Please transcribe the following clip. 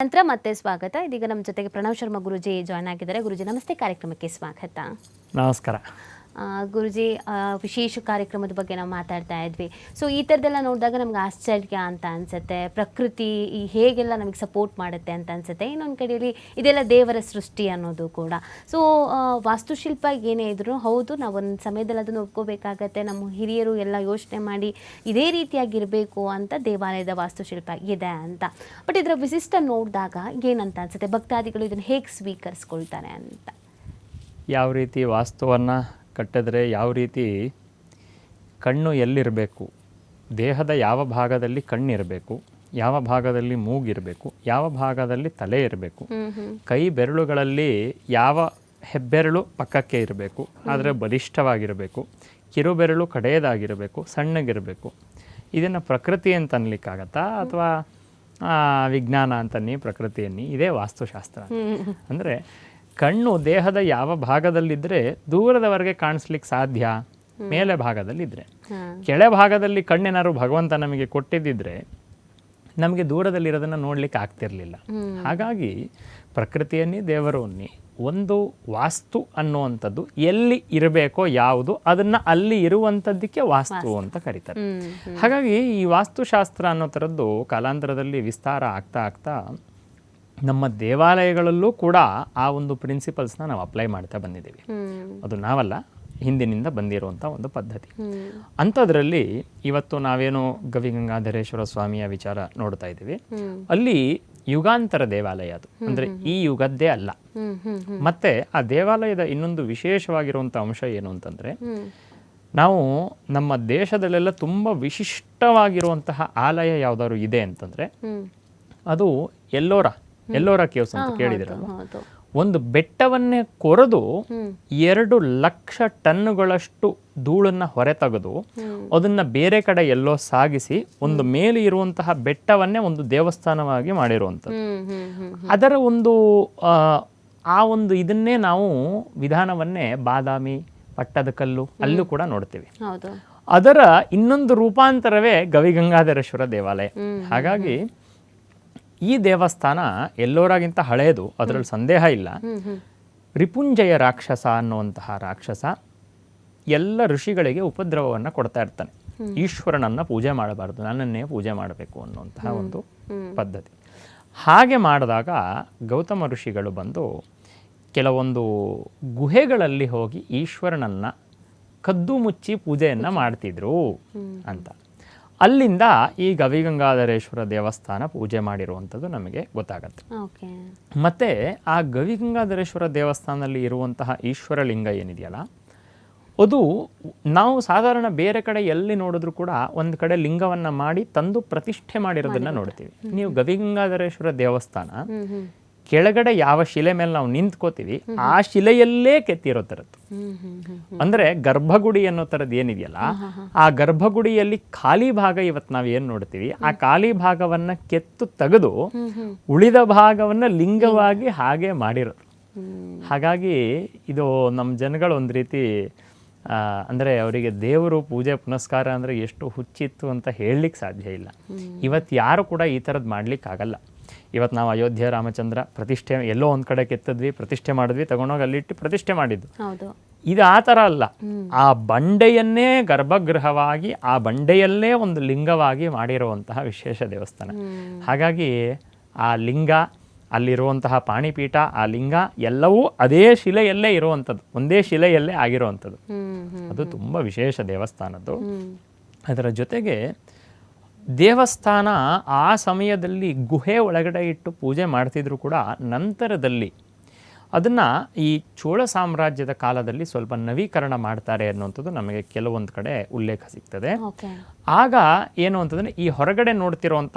ನಂತರ ಮತ್ತೆ ಸ್ವಾಗತ. ಇದೀಗ ನಮ್ಮ ಜೊತೆಗೆ ಪ್ರಣವ್ ಶರ್ಮಾ ಗುರುಜಿ ಜಾಯ್ನ್ ಆಗಿದ್ದಾರೆ. ಗುರುಜಿ ನಮಸ್ತೆ, ಕಾರ್ಯಕ್ರಮಕ್ಕೆ ಸ್ವಾಗತ. ನಮಸ್ಕಾರ ಗುರುಜಿ. ವಿಶೇಷ ಕಾರ್ಯಕ್ರಮದ ಬಗ್ಗೆ ನಾವು ಮಾತಾಡ್ತಾ ಇದ್ವಿ. ಸೊ ಈ ಥರದ್ದೆಲ್ಲ ನೋಡಿದಾಗ ನಮ್ಗೆ ಆಶ್ಚರ್ಯ ಅಂತ ಅನಿಸುತ್ತೆ. ಪ್ರಕೃತಿ ಹೇಗೆಲ್ಲ ನಮಗೆ ಸಪೋರ್ಟ್ ಮಾಡುತ್ತೆ ಅಂತ ಅನಿಸುತ್ತೆ. ಇನ್ನೊಂದು ಕಡೆಯಲ್ಲಿ ಇದೆಲ್ಲ ದೇವರ ಸೃಷ್ಟಿ ಅನ್ನೋದು ಕೂಡ. ಸೊ ವಾಸ್ತುಶಿಲ್ಪ ಏನೇ ಇದ್ರೂ ಹೌದು, ನಾವು ಒಂದು ಸಮಯದಲ್ಲಿ ಅದನ್ನು ಒಪ್ಕೋಬೇಕಾಗತ್ತೆ. ನಮ್ಮ ಹಿರಿಯರು ಎಲ್ಲ ಯೋಚನೆ ಮಾಡಿ ಇದೇ ರೀತಿಯಾಗಿರಬೇಕು ಅಂತ ದೇವಾಲಯದ ವಾಸ್ತುಶಿಲ್ಪ ಇದೆ ಅಂತ. ಬಟ್ ಇದರ ವಿಶಿಷ್ಟ ನೋಡಿದಾಗ ಏನಂತ ಅನಿಸುತ್ತೆ, ಭಕ್ತಾದಿಗಳು ಇದನ್ನು ಹೇಗೆ ಸ್ವೀಕರಿಸ್ಕೊಳ್ತಾರೆ ಅಂತ? ಯಾವ ರೀತಿ ವಾಸ್ತುವನ್ನು ಕಟ್ಟಿದ್ರೆ, ಯಾವ ರೀತಿ ಕಣ್ಣು ಎಲ್ಲಿರಬೇಕು, ದೇಹದ ಯಾವ ಭಾಗದಲ್ಲಿ ಕಣ್ಣಿರಬೇಕು, ಯಾವ ಭಾಗದಲ್ಲಿ ಮೂಗಿರಬೇಕು, ಯಾವ ಭಾಗದಲ್ಲಿ ತಲೆ ಇರಬೇಕು, ಕೈ ಬೆರಳುಗಳಲ್ಲಿ ಯಾವ ಹೆಬ್ಬೆರಳು ಪಕ್ಕಕ್ಕೆ ಇರಬೇಕು ಆದರೆ ಬಲಿಷ್ಠವಾಗಿರಬೇಕು, ಕಿರುಬೆರಳು ಕಡೆಯದಾಗಿರಬೇಕು, ಸಣ್ಣಗಿರಬೇಕು. ಇದನ್ನು ಪ್ರಕೃತಿ ಅಂತ ಅನ್ಲಿಕ್ಕಾಗತ್ತಾ ಅಥವಾ ವಿಜ್ಞಾನ ಅಂತನ್ನಿ, ಪ್ರಕೃತಿಯನ್ನಿ? ಇದೇ ವಾಸ್ತುಶಾಸ್ತ್ರ. ಅಂದರೆ ಕಣ್ಣು ದೇಹದ ಯಾವ ಭಾಗದಲ್ಲಿದ್ದರೆ ದೂರದವರೆಗೆ ಕಾಣಿಸ್ಲಿಕ್ಕೆ ಸಾಧ್ಯ, ಮೇಲೆ ಭಾಗದಲ್ಲಿದ್ದರೆ. ಕೆಳ ಭಾಗದಲ್ಲಿ ಕಣ್ಣೇನಾದ್ರು ಭಗವಂತ ನಮಗೆ ಕೊಟ್ಟಿದ್ದಿದ್ರೆ ನಮಗೆ ದೂರದಲ್ಲಿರೋದನ್ನು ನೋಡ್ಲಿಕ್ಕೆ ಆಗ್ತಿರ್ಲಿಲ್ಲ. ಹಾಗಾಗಿ ಪ್ರಕೃತಿಯನ್ನೇ ದೇವರು ಅನ್ನಿ, ಒಂದು ವಾಸ್ತು ಅನ್ನುವಂಥದ್ದು ಎಲ್ಲಿ ಇರಬೇಕೋ ಯಾವುದು ಅದನ್ನು ಅಲ್ಲಿ ಇರುವಂಥದ್ದಕ್ಕೆ ವಾಸ್ತು ಅಂತ ಕರೀತಾರೆ. ಹಾಗಾಗಿ ಈ ವಾಸ್ತುಶಾಸ್ತ್ರ ಅನ್ನೋ ಥರದ್ದು ಕಾಲಾಂತರದಲ್ಲಿ ವಿಸ್ತಾರ ಆಗ್ತಾ ಆಗ್ತಾ ನಮ್ಮ ದೇವಾಲಯಗಳಲ್ಲೂ ಕೂಡ ಆ ಒಂದು ಪ್ರಿನ್ಸಿಪಲ್ಸ್ನ ನಾವು ಅಪ್ಲೈ ಮಾಡ್ತಾ ಬಂದಿದ್ದೀವಿ. ಅದು ನಾವಲ್ಲ, ಹಿಂದಿನಿಂದ ಬಂದಿರುವಂಥ ಒಂದು ಪದ್ಧತಿ. ಅಂಥದ್ರಲ್ಲಿ ಇವತ್ತು ನಾವೇನು ಗವಿಗಂಗಾಧರೇಶ್ವರ ಸ್ವಾಮಿಯ ವಿಚಾರ ನೋಡ್ತಾ ಇದ್ದೀವಿ. ಅಲ್ಲಿ ಯುಗಾಂತರ ದೇವಾಲಯ ಅದು, ಅಂದರೆ ಈ ಯುಗದ್ದೇ ಅಲ್ಲ. ಮತ್ತೆ ಆ ದೇವಾಲಯದ ಇನ್ನೊಂದು ವಿಶೇಷವಾಗಿರುವಂಥ ಅಂಶ ಏನು ಅಂತಂದರೆ, ನಾವು ನಮ್ಮ ದೇಶದಲ್ಲೆಲ್ಲ ತುಂಬ ವಿಶಿಷ್ಟವಾಗಿರುವಂತಹ ಆಲಯ ಯಾವುದಾದ್ರು ಇದೆ ಅಂತಂದರೆ ಅದು ಎಲ್ಲೋರ ಕೇವ್ಸ್ ಅಂತ ಕೇಳಿದಿರಲ್ಲ. ಒಂದು ಬೆಟ್ಟವನ್ನೇ ಕೊರೆದು 2 ಲಕ್ಷ ಟನ್ನುಗಳಷ್ಟು ಧೂಳನ್ನ ಹೊರ ತೆಗೆದು ಅದನ್ನ ಬೇರೆ ಕಡೆ ಎಲ್ಲೋ ಸಾಗಿಸಿ ಒಂದು ಮೇಲೆ ಇರುವಂತಹ ಬೆಟ್ಟವನ್ನೇ ಒಂದು ದೇವಸ್ಥಾನವಾಗಿ ಮಾಡಿರುವಂಥದ್ದು. ಅದರ ಒಂದು ಆ ಒಂದು ಇದನ್ನೇ ನಾವು ವಿಧಾನವನ್ನೇ ಬಾದಾಮಿ, ಪಟ್ಟದಕಲ್ಲು ಅಲ್ಲೂ ಕೂಡ ನೋಡ್ತೀವಿ. ಅದರ ಇನ್ನೊಂದು ರೂಪಾಂತರವೇ ಗವಿಗಂಗಾಧರೇಶ್ವರ ದೇವಾಲಯ. ಹಾಗಾಗಿ ಈ ದೇವಸ್ಥಾನ ಎಲ್ಲೋರಾಗಿಂತ ಹಳೆಯದು, ಅದರಲ್ಲಿ ಸಂದೇಹ ಇಲ್ಲ. ರಿಪುಂಜಯ ರಾಕ್ಷಸ ಅನ್ನುವಂತಹ ರಾಕ್ಷಸ ಎಲ್ಲ ಋಷಿಗಳಿಗೆ ಉಪದ್ರವವನ್ನು ಕೊಡ್ತಾ ಇರ್ತಾನೆ. ಈಶ್ವರನನ್ನು ಪೂಜೆ ಮಾಡಬಾರ್ದು, ನನ್ನನ್ನೇ ಪೂಜೆ ಮಾಡಬೇಕು ಅನ್ನುವಂತಹ ಒಂದು ಪದ್ಧತಿ. ಹಾಗೆ ಮಾಡಿದಾಗ ಗೌತಮ ಋಷಿಗಳು ಬಂದು ಕೆಲವೊಂದು ಗುಹೆಗಳಲ್ಲಿ ಹೋಗಿ ಈಶ್ವರನನ್ನು ಕದ್ದು ಮುಚ್ಚಿ ಪೂಜೆಯನ್ನು ಮಾಡ್ತಿದ್ರು ಅಂತ. ಅಲ್ಲಿಂದ ಈ ಗವಿಗಂಗಾಧರೇಶ್ವರ ದೇವಸ್ಥಾನ ಪೂಜೆ ಮಾಡಿರುವಂಥದ್ದು ನಮಗೆ ಗೊತ್ತಾಗತ್ತೆ. ಮತ್ತು ಆ ಗವಿಗಂಗಾಧರೇಶ್ವರ ದೇವಸ್ಥಾನದಲ್ಲಿ ಇರುವಂತಹ ಈಶ್ವರ ಲಿಂಗ ಏನಿದೆಯಲ್ಲ, ಅದು ನಾವು ಸಾಧಾರಣ ಬೇರೆ ಕಡೆ ಎಲ್ಲಿ ನೋಡಿದ್ರು ಕೂಡ ಒಂದು ಕಡೆ ಲಿಂಗವನ್ನು ಮಾಡಿ ತಂದು ಪ್ರತಿಷ್ಠೆ ಮಾಡಿರೋದನ್ನು ನೋಡ್ತೀವಿ. ನೀವು ಗವಿಗಂಗಾಧರೇಶ್ವರ ದೇವಸ್ಥಾನ ಕೆಳಗಡೆ ಯಾವ ಶಿಲೆ ಮೇಲೆ ನಾವು ನಿಂತ್ಕೋತೀವಿ ಆ ಶಿಲೆಯಲ್ಲೇ ಕೆತ್ತಿರೋ ಥರದ್ದು. ಅಂದರೆ ಗರ್ಭಗುಡಿ ಅನ್ನೋ ಥರದ್ದು ಏನಿದೆಯಲ್ಲ, ಆ ಗರ್ಭಗುಡಿಯಲ್ಲಿ ಖಾಲಿ ಭಾಗ ಇವತ್ತು ನಾವು ಏನು ನೋಡ್ತೀವಿ, ಆ ಖಾಲಿ ಭಾಗವನ್ನು ಕೆತ್ತು ತೆಗೆದು ಉಳಿದ ಭಾಗವನ್ನು ಲಿಂಗವಾಗಿ ಹಾಗೆ ಮಾಡಿರೋದು. ಹಾಗಾಗಿ ಇದು ನಮ್ಮ ಜನಗಳು ಒಂದು ರೀತಿ ಅಂದರೆ ಅವರಿಗೆ ದೇವರು ಪೂಜೆ ಪುನಸ್ಕಾರ ಅಂದರೆ ಎಷ್ಟು ಹುಚ್ಚಿತ್ತು ಅಂತ ಹೇಳಲಿಕ್ಕೆ ಸಾಧ್ಯ ಇಲ್ಲ. ಇವತ್ತು ಯಾರು ಕೂಡ ಈ ಥರದ್ದು ಮಾಡಲಿಕ್ಕಾಗಲ್ಲ. ಇವತ್ತು ನಾವು ಅಯೋಧ್ಯೆ ರಾಮಚಂದ್ರ ಪ್ರತಿಷ್ಠೆ ಎಲ್ಲೋ ಒಂದು ಕಡೆ ಕೆತ್ತಿದ್ವಿ, ಪ್ರತಿಷ್ಠೆ ಮಾಡಿದ್ವಿ, ತಗೊಂಡೋಗಿ ಅಲ್ಲಿಟ್ಟು ಪ್ರತಿಷ್ಠೆ ಮಾಡಿದ್ದು. ಇದು ಆ ಥರ ಅಲ್ಲ. ಆ ಬಂಡೆಯನ್ನೇ ಗರ್ಭಗೃಹವಾಗಿ ಆ ಬಂಡೆಯಲ್ಲೇ ಒಂದು ಲಿಂಗವಾಗಿ ಮಾಡಿರುವಂತಹ ವಿಶೇಷ ದೇವಸ್ಥಾನ. ಹಾಗಾಗಿ ಆ ಲಿಂಗ, ಅಲ್ಲಿರುವಂತಹ ಪಾಣಿಪೀಠ, ಆ ಲಿಂಗ ಎಲ್ಲವೂ ಅದೇ ಶಿಲೆಯಲ್ಲೇ ಇರುವಂಥದ್ದು, ಒಂದೇ ಶಿಲೆಯಲ್ಲೇ ಆಗಿರುವಂಥದ್ದು. ಅದು ತುಂಬ ವಿಶೇಷ ದೇವಸ್ಥಾನದ್ದು. ಅದರ ಜೊತೆಗೆ ದೇವಸ್ಥಾನ ಆ ಸಮಯದಲ್ಲಿ ಗುಹೆ ಒಳಗಡೆ ಇಟ್ಟು ಪೂಜೆ ಮಾಡ್ತಿದ್ರು ಕೂಡ ನಂತರದಲ್ಲಿ ಅದನ್ನು ಈ ಚೋಳ ಸಾಮ್ರಾಜ್ಯದ ಕಾಲದಲ್ಲಿ ಸ್ವಲ್ಪ ನವೀಕರಣ ಮಾಡ್ತಾರೆ ಅನ್ನುವಂಥದ್ದು ನಮಗೆ ಕೆಲವೊಂದು ಕಡೆ ಉಲ್ಲೇಖ ಸಿಗ್ತದೆ. ಆಗ ಏನು ಅಂತಂದರೆ ಈ ಹೊರಗಡೆ ನೋಡ್ತಿರುವಂತಹ